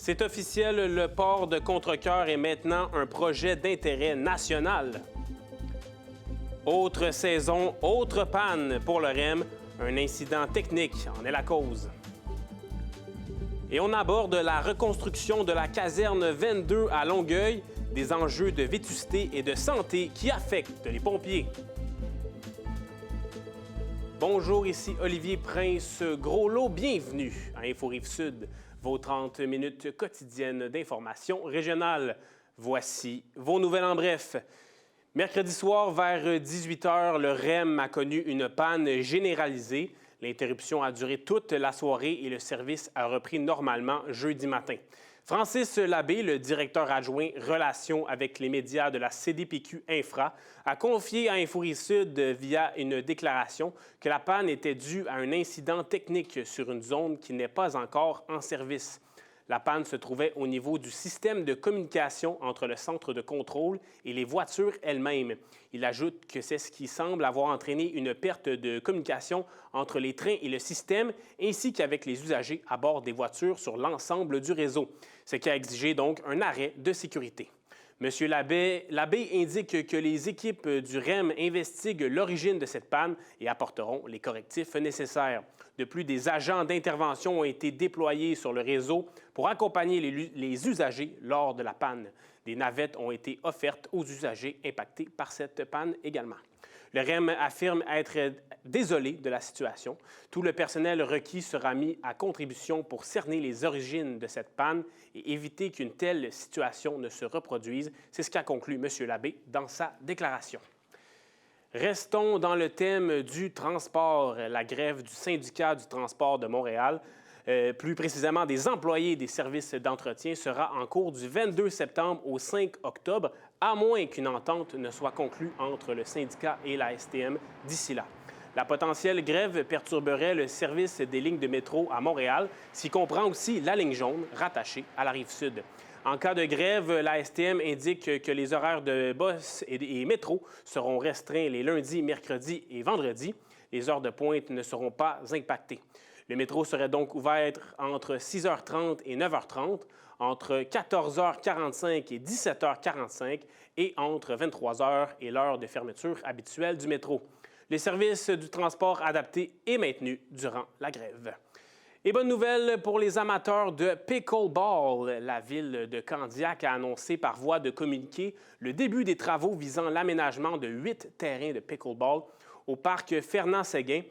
C'est officiel, le port de Contrecœur est maintenant un projet d'intérêt national. Autre saison, autre panne pour le REM. Un incident technique en est la cause. Et on aborde la reconstruction de la caserne 22 à Longueuil, des enjeux de vétusté et de santé qui affectent les pompiers. Bonjour, ici Olivier Prince-Groslot. Bienvenue à Info Rive-Sud, vos 30 minutes quotidiennes d'information régionale. Voici vos nouvelles en bref. Mercredi soir, vers 18 h, le REM a connu une panne généralisée. L'interruption a duré toute la soirée et le service a repris normalement jeudi matin. Francis Labbé, le directeur adjoint Relations avec les médias de la CDPQ Infra, a confié à Info Rive-Sud via une déclaration que la panne était due à un incident technique sur une zone qui n'est pas encore en service. La panne se trouvait au niveau du système de communication entre le centre de contrôle et les voitures elles-mêmes. Il ajoute que c'est ce qui semble avoir entraîné une perte de communication entre les trains et le système, ainsi qu'avec les usagers à bord des voitures sur l'ensemble du réseau, ce qui a exigé donc un arrêt de sécurité. M. Labbé indique que les équipes du REM investiguent l'origine de cette panne et apporteront les correctifs nécessaires. De plus, des agents d'intervention ont été déployés sur le réseau pour accompagner les usagers lors de la panne. Des navettes ont été offertes aux usagers impactés par cette panne également. Le REM affirme être désolé de la situation. Tout le personnel requis sera mis à contribution pour cerner les origines de cette panne et éviter qu'une telle situation ne se reproduise. C'est ce qu'a conclu M. Labbé dans sa déclaration. Restons dans le thème du transport. La grève du syndicat du transport de Montréal, plus précisément des employés des services d'entretien, sera en cours du 22 septembre au 5 octobre, à moins qu'une entente ne soit conclue entre le syndicat et la STM d'ici là. La potentielle grève perturberait le service des lignes de métro à Montréal, s'y comprend aussi la ligne jaune rattachée à la Rive-Sud. En cas de grève, la STM indique que les horaires de bus et métro seront restreints les lundis, mercredis et vendredis. Les heures de pointe ne seront pas impactées. Le métro serait donc ouvert entre 6h30 et 9h30, entre 14h45 et 17h45 et entre 23h et l'heure de fermeture habituelle du métro. Le service du transport adapté est maintenu durant la grève. Et bonne nouvelle pour les amateurs de pickleball. La ville de Candiac a annoncé par voie de communiqué le début des travaux visant l'aménagement de 8 terrains de pickleball au parc Fernand-Séguin.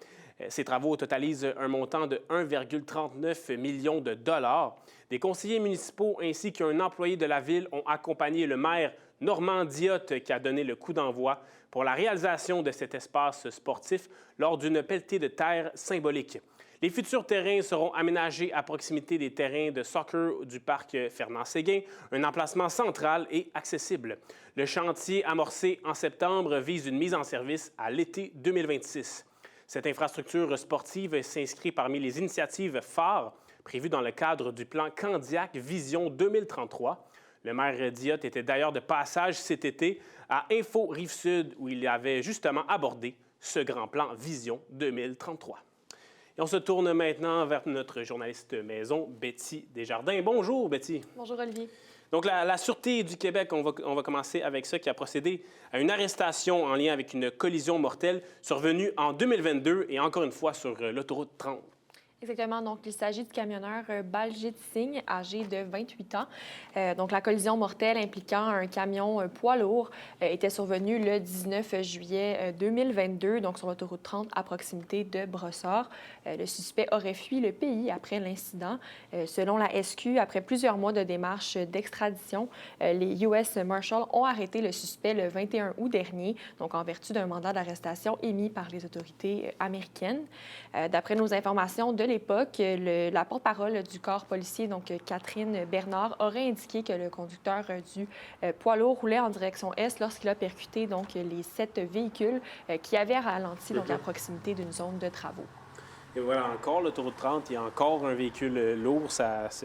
Ces travaux totalisent un montant de 1,39 million de dollars. Des conseillers municipaux ainsi qu'un employé de la ville ont accompagné le maire Normand Diotte qui a donné le coup d'envoi pour la réalisation de cet espace sportif lors d'une pelletée de terre symbolique. Les futurs terrains seront aménagés à proximité des terrains de soccer du parc Fernand-Séguin, un emplacement central et accessible. Le chantier amorcé en septembre vise une mise en service à l'été 2026. Cette infrastructure sportive s'inscrit parmi les initiatives phares prévues dans le cadre du plan Candiac Vision 2033. Le maire Diotte était d'ailleurs de passage cet été à Info Rive-Sud où il avait justement abordé ce grand plan Vision 2033. Et on se tourne maintenant vers notre journaliste maison, Betty Desjardins. Bonjour, Betty. Bonjour, Olivier. Donc, la Sûreté du Québec, on va commencer avec ça, qui a procédé à une arrestation en lien avec une collision mortelle survenue en 2022 et encore une fois sur l'autoroute 30. Exactement. Donc, il s'agit du camionneur Baljit Singh, âgé de 28 ans. Donc, la collision mortelle impliquant un camion poids lourd était survenue le 19 juillet 2022, donc sur l'autoroute 30 à proximité de Brossard. Le suspect aurait fui le pays après l'incident. Selon la SQ, après plusieurs mois de démarches d'extradition, les US Marshals ont arrêté le suspect le 21 août dernier, donc en vertu d'un mandat d'arrestation émis par les autorités américaines. D'après nos informations de l'époque, la porte-parole du corps policier, donc Catherine Bernard, aurait indiqué que le conducteur du poids lourd roulait en direction est lorsqu'il a percuté donc, les 7 véhicules qui avaient ralenti donc, à proximité d'une zone de travaux. Et voilà encore l'autoroute 30, il y a encore un véhicule lourd.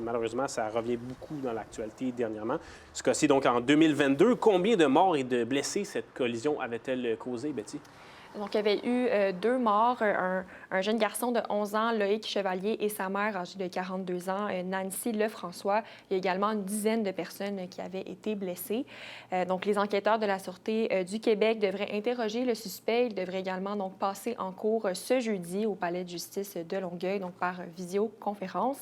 Malheureusement, ça revient beaucoup dans l'actualité dernièrement. Ce cas-ci, donc en 2022, combien de morts et de blessés cette collision avait-elle causé, Betty? Donc, il y avait eu 2 morts, un jeune garçon de 11 ans, Loïc Chevalier, et sa mère âgée de 42 ans, Nancy Lefrançois. Il y a également une dizaine de personnes qui avaient été blessées. Donc, les enquêteurs de la Sûreté du Québec devraient interroger le suspect. Il devrait également donc passer en cours ce jeudi au Palais de justice de Longueuil, donc par visioconférence.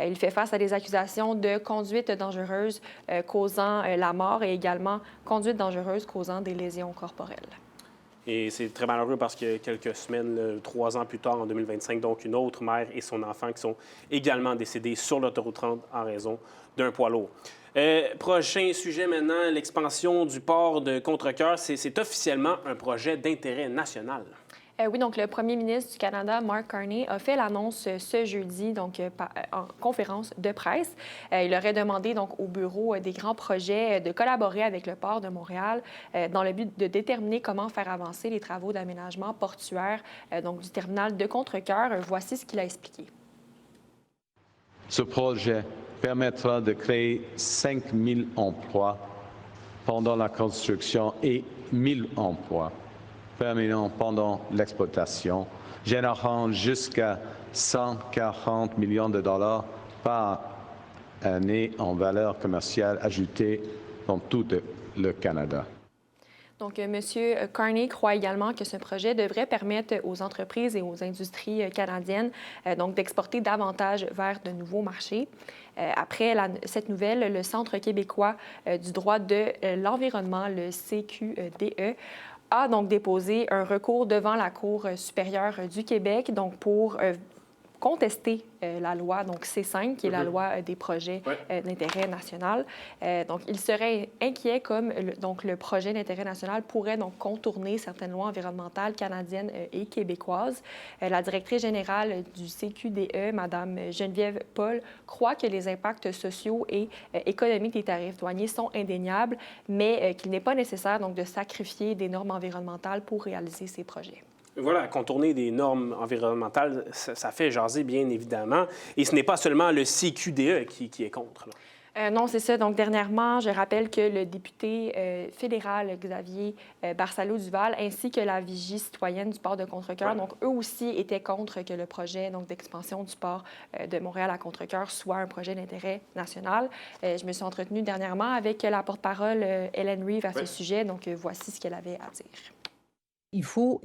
Il fait face à des accusations de conduite dangereuse causant la mort et également conduite dangereuse causant des lésions corporelles. Et c'est très malheureux parce que quelques semaines, 3 ans plus tard, en 2025, donc une autre mère et son enfant qui sont également décédés sur l'autoroute 30 en raison d'un poids lourd. Prochain sujet maintenant, l'expansion du port de Contrecœur. C'est officiellement un projet d'intérêt national. Oui, donc le premier ministre du Canada, Mark Carney, a fait l'annonce ce jeudi donc, en conférence de presse. Il aurait demandé donc, au bureau des grands projets de collaborer avec le port de Montréal dans le but de déterminer comment faire avancer les travaux d'aménagement portuaire donc, du terminal de Contrecœur. Voici ce qu'il a expliqué. Ce projet permettra de créer 5 000 emplois pendant la construction et 1 000 emplois permanents pendant l'exploitation, générant jusqu'à 140 millions de dollars par année en valeur commerciale ajoutée dans tout le Canada. Donc, M. Carney croit également que ce projet devrait permettre aux entreprises et aux industries canadiennes donc d'exporter davantage vers de nouveaux marchés. Après cette nouvelle, le Centre québécois du droit de l'environnement, le CQDE, a donc déposé un recours devant la Cour supérieure du Québec donc pour contester la loi donc C5, qui est la loi des projets d'intérêt national. Donc, il serait inquiet comme donc, le projet d'intérêt national pourrait donc contourner certaines lois environnementales canadiennes et québécoises. La directrice générale du CQDE, Mme Geneviève Paul, croit que les impacts sociaux et économiques des tarifs douaniers sont indéniables, mais qu'il n'est pas nécessaire donc, de sacrifier des normes environnementales pour réaliser ces projets. Voilà, contourner des normes environnementales, ça fait jaser, bien évidemment. Et ce n'est pas seulement le CQDE qui est contre. Non, c'est ça. Donc, dernièrement, je rappelle que le député fédéral Xavier Barcelo-Duval ainsi que la Vigie citoyenne du port de Contrecœur, donc eux aussi étaient contre que le projet d'expansion du port de Montréal à Contrecœur soit un projet d'intérêt national. Je me suis entretenue dernièrement avec la porte-parole Hélène Reeve à ce sujet. Donc, voici ce qu'elle avait à dire. Il faut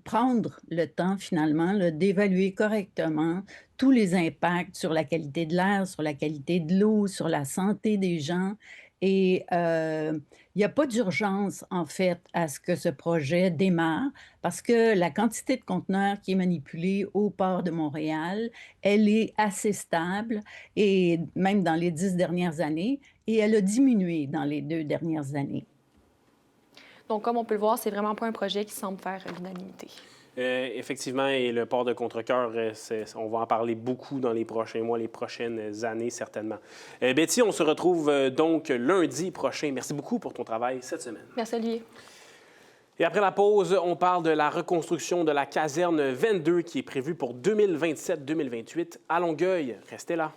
prendre le temps finalement d'évaluer correctement tous les impacts sur la qualité de l'air, sur la qualité de l'eau, sur la santé des gens. Et il n'y a pas d'urgence, en fait, à ce que ce projet démarre parce que la quantité de conteneurs qui est manipulée au port de Montréal, elle est assez stable, et même dans les 10 dernières années, et elle a diminué dans les 2 dernières années. Donc, comme on peut le voir, c'est vraiment pas un projet qui semble faire l'unanimité. Effectivement, et le port de Contrecœur, on va en parler beaucoup dans les prochains mois, les prochaines années, certainement. Betty, on se retrouve donc lundi prochain. Merci beaucoup pour ton travail cette semaine. Merci, Olivier. Et après la pause, on parle de la reconstruction de la caserne 22 qui est prévue pour 2027-2028 à Longueuil. Restez là.